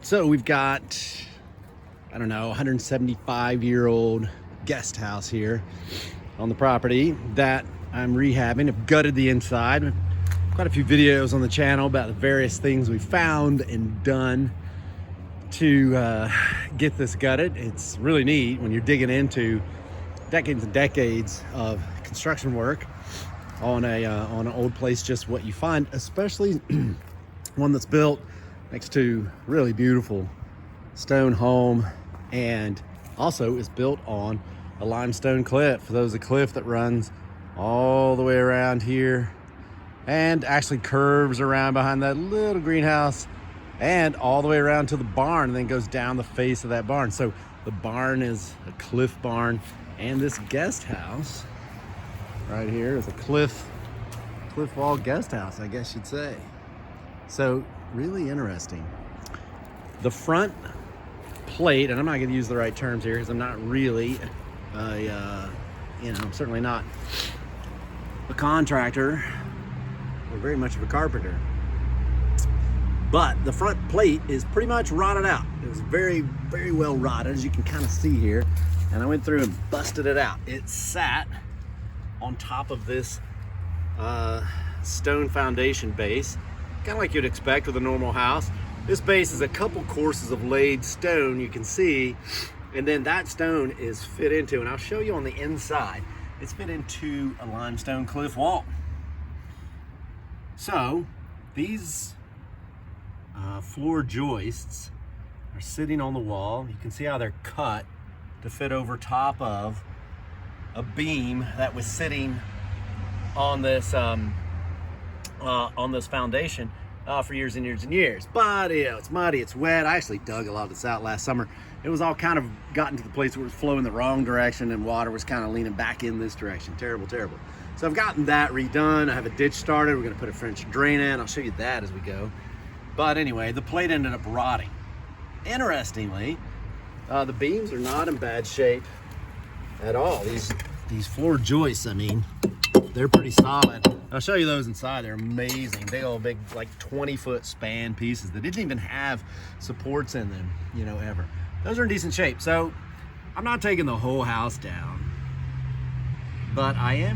So we've got, I don't know, 175-year-old guest house here on the property that I'm rehabbing. I've gutted the inside. Quite a few videos on the channel about the various things we found and done to get this gutted. It's really neat when you're digging into decades and decades of construction work on an old place, just what you find, especially one that's built next to really beautiful stone home, and also is built on a limestone cliff. There's a cliff that runs all the way around here and actually curves around behind that little greenhouse and all the way around to the barn, and then goes down the face of that barn. So the barn is a cliff barn, and this guest house right here is a cliff wall guest house, I guess you'd say. So really interesting. The front plate, and I'm not going to use the right terms here because I'm not really I'm certainly not a contractor or very much of a carpenter, but the front plate is pretty much rotted out. It was very, very well rotted, as you can kind of see here, and I went through and busted it out. It sat on top of this stone foundation base, kind of like you'd expect with a normal house. This base is a couple courses of laid stone, you can see, and then that stone is fit into, and I'll show you on the inside, it's fit into a limestone cliff wall. So these floor joists are sitting on the wall. You can see how they're cut to fit over top of a beam that was sitting on this foundation for years and years and years. But it's muddy, it's wet. I actually dug a lot of this out last summer. It was all kind of gotten to the place where it was flowing the wrong direction and water was kind of leaning back in this direction. Terrible, terrible. So I've gotten that redone. I have a ditch started. We're gonna put a French drain in. I'll show you that as we go. But anyway, the plate ended up rotting. Interestingly, the beams are not in bad shape at all. These floor joists, I mean, they're pretty solid. I'll show you those inside. They're amazing. Big old, big, like 20-foot span pieces that didn't even have supports in them, ever. Those are in decent shape. So I'm not taking the whole house down, but I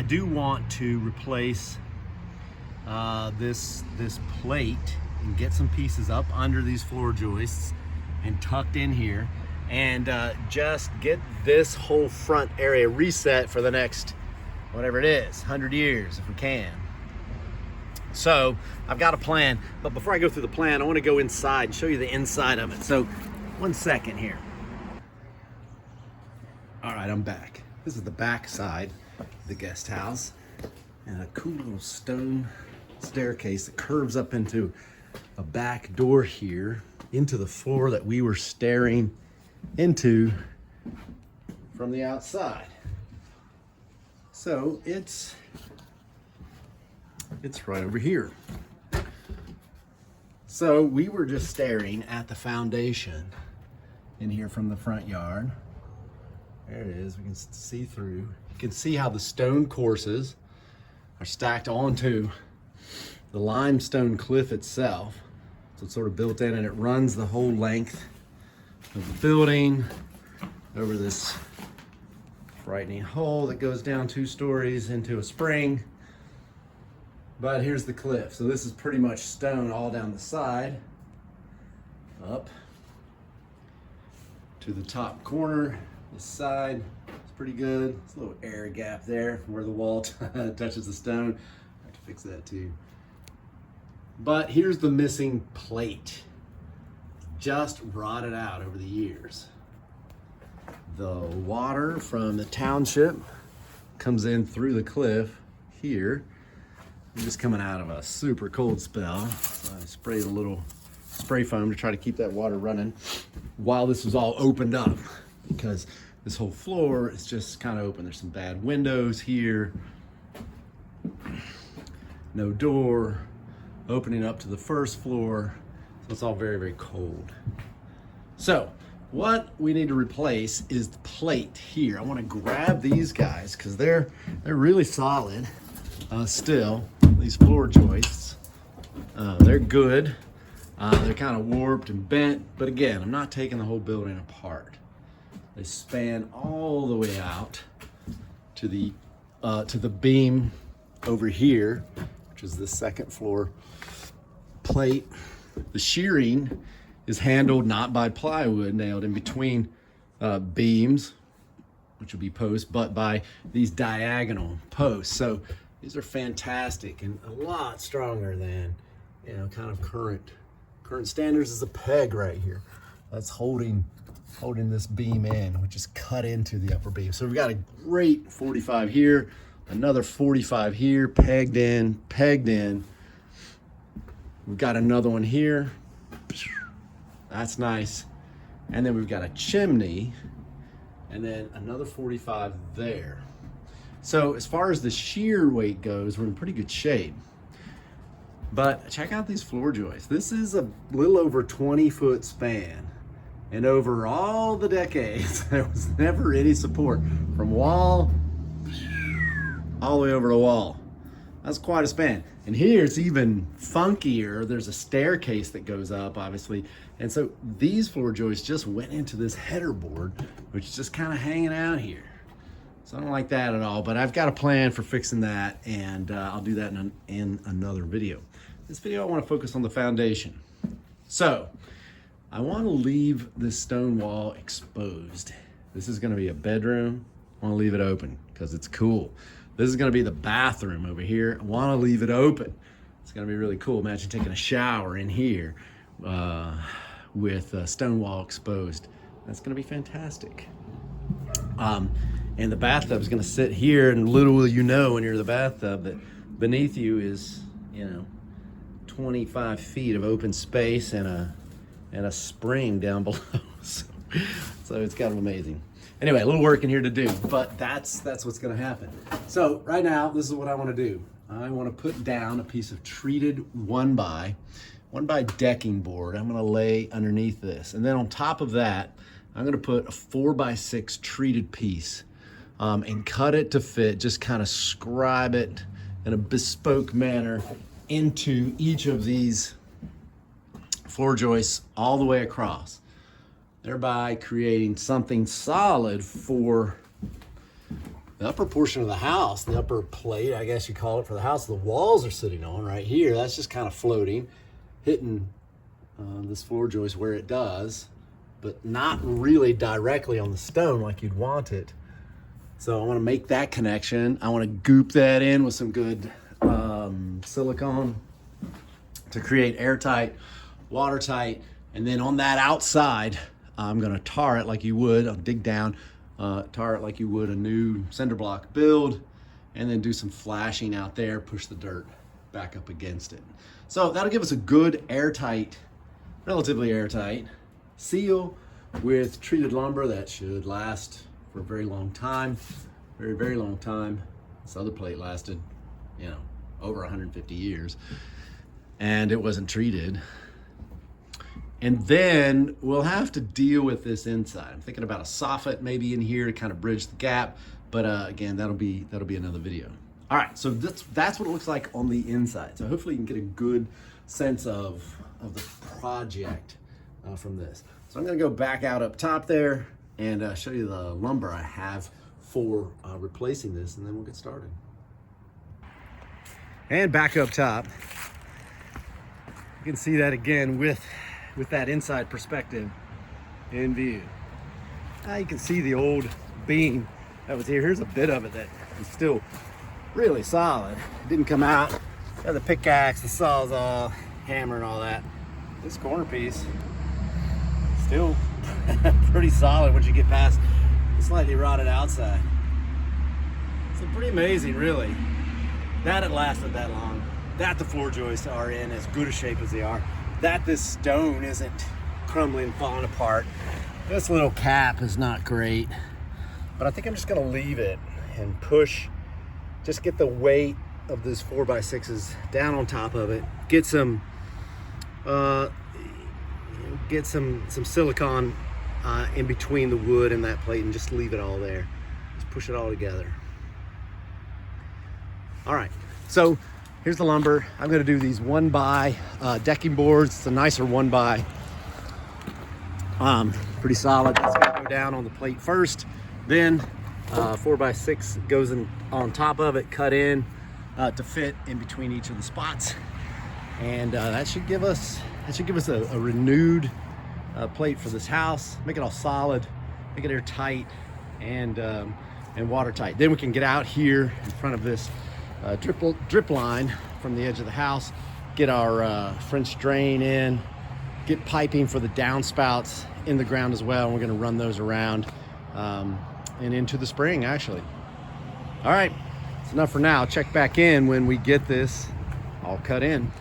do want to replace this plate and get some pieces up under these floor joists and tucked in here, and just get this whole front area reset for the next, whatever it is, 100 years if we can. So I've got a plan, but before I go through the plan, I want to go inside and show you the inside of it. So 1 second here. All right, I'm back. This is the back side of the guest house, and a cool little stone staircase that curves up into a back door here into the floor that we were staring into from the outside. So it's right over here. So we were just staring at the foundation in here from the front yard. There it is, we can see through. You can see how the stone courses are stacked onto the limestone cliff itself. So it's sort of built in, and it runs the whole length of the building over this frightening hole that goes down 2 stories into a spring. But here's the cliff. So this is pretty much stone all down the side, up to the top corner. This side is pretty good. There's a little air gap there from where the wall touches the stone. I have to fix that too. But here's the missing plate. Just rotted out over the years. The water from the township comes in through the cliff here. I'm just coming out of a super cold spell. So I sprayed a little spray foam to try to keep that water running while this was all opened up, because this whole floor is just kind of open. There's some bad windows here, no door opening up to the first floor, so it's all very, very cold. So what we need to replace is the plate here. I want to grab these guys because they're really solid still. These floor joists, they're good. They're kind of warped and bent, but again, I'm not taking the whole building apart. They span all the way out to the beam over here, which is the second floor plate. The shearing is handled not by plywood nailed in between beams, which would be posts, but by these diagonal posts. So these are fantastic and a lot stronger than, you know, kind of current standards. Is a peg right here that's holding this beam in, which is cut into the upper beam. So we've got a great 45 here, another 45 here, pegged in. We've got another one here. That's nice. And then we've got a chimney, and then another 45 there. So as far as the shear weight goes, we're in pretty good shape. But check out these floor joists. This is a little over 20-foot span. And over all the decades, there was never any support from wall all the way over the wall. That's quite a span. And here it's even funkier. There's a staircase that goes up, obviously. And so these floor joists just went into this header board, which is just kind of hanging out here. So I don't like that at all, but I've got a plan for fixing that, and I'll do that in another video. This video, I want to focus on the foundation. So I want to leave this stone wall exposed. This is going to be a bedroom. I want to leave it open because it's cool. This is going to be the bathroom over here. I want to leave it open. It's going to be really cool. Imagine taking a shower in here with a stone wall exposed. That's going to be fantastic. And the bathtub is going to sit here, and little will you know when you're in the bathtub that beneath you is, you know, 25 feet of open space and a spring down below. So it's kind of amazing. Anyway, a little work in here to do, but that's what's going to happen. So right now, this is what I want to do. I want to put down a piece of treated 1x decking board. I'm going to lay underneath this, and then on top of that, I'm going to put a 4x6 treated piece and cut it to fit. Just kind of scribe it in a bespoke manner into each of these floor joists all the way across, thereby creating something solid for the upper portion of the house, the upper plate, I guess you call it, for the house the walls are sitting on right here. That's just kind of floating, hitting this floor joist where it does, but not really directly on the stone like you'd want it. So I want to make that connection. I want to goop that in with some good silicone to create airtight, watertight, and then on that outside, I'm gonna tar it like you would. I'll dig down, tar it like you would a new cinder block build, and then do some flashing out there, push the dirt back up against it. So that'll give us a good airtight, relatively airtight seal with treated lumber that should last for a very long time, very, very long time. This other plate lasted, you know, over 150 years, and it wasn't treated. And then we'll have to deal with this inside. I'm thinking about a soffit maybe in here to kind of bridge the gap, but again, that'll be another video. All right, so that's what it looks like on the inside. So hopefully you can get a good sense of the project from this. So I'm gonna go back out up top there and show you the lumber I have for replacing this, and then we'll get started. And back up top, you can see that again with that inside perspective in view. Now you can see the old beam that was here. Here's a bit of it that is still really solid. It didn't come out. Got the pickaxe, the sawzall, hammer, and all that. This corner piece still pretty solid once you get past the slightly rotted outside. So pretty amazing, really, that it lasted that long, that the floor joists are in as good a shape as they are, that this stone isn't crumbling, falling apart. This little cap is not great, but I think I'm just gonna leave it and push, just get the weight of these 4x6s down on top of it, get some silicone in between the wood and that plate, and just leave it all there. Just push it all together. All right, so here's the lumber. I'm gonna do these 1x decking boards. It's a nicer 1x. Pretty solid. That's gonna go down on the plate first. Then 4x6 goes in on top of it, cut in to fit in between each of the spots. And that should give us a renewed plate for this house. Make it all solid, make it airtight and watertight. Then we can get out here in front of this drip line from the edge of the house, get our French drain in, get piping for the downspouts in the ground as well. And we're gonna run those around and into the spring, actually. All right, it's enough for now. Check back in when we get this all cut in.